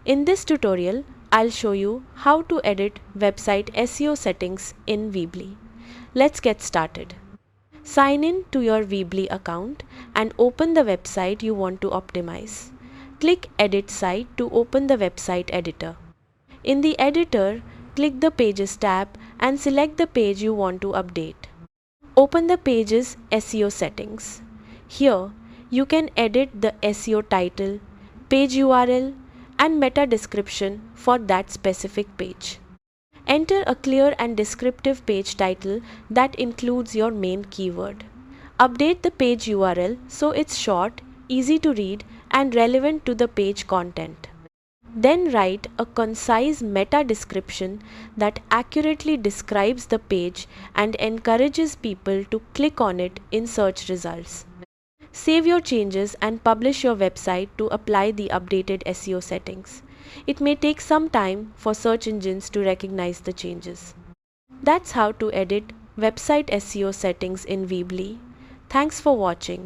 In this tutorial, I'll show you how to edit website SEO settings in Weebly. Let's get started. Sign in to your Weebly account and open the website you want to optimize. Click Edit Site to open the website editor. In the editor, click the Pages tab and select the page you want to update. Open the Pages SEO settings. Here, you can edit the SEO title, page URL, and meta description for that specific page. Enter a clear and descriptive page title that includes your main keyword. Update the page URL so it's short, easy to read, and relevant to the page content. Then write a concise meta description that accurately describes the page and encourages people to click on it in search results. Save your changes and publish your website to apply the updated SEO settings. It may take some time for search engines to recognize the changes. That's how to edit website SEO settings in Weebly. Thanks for watching.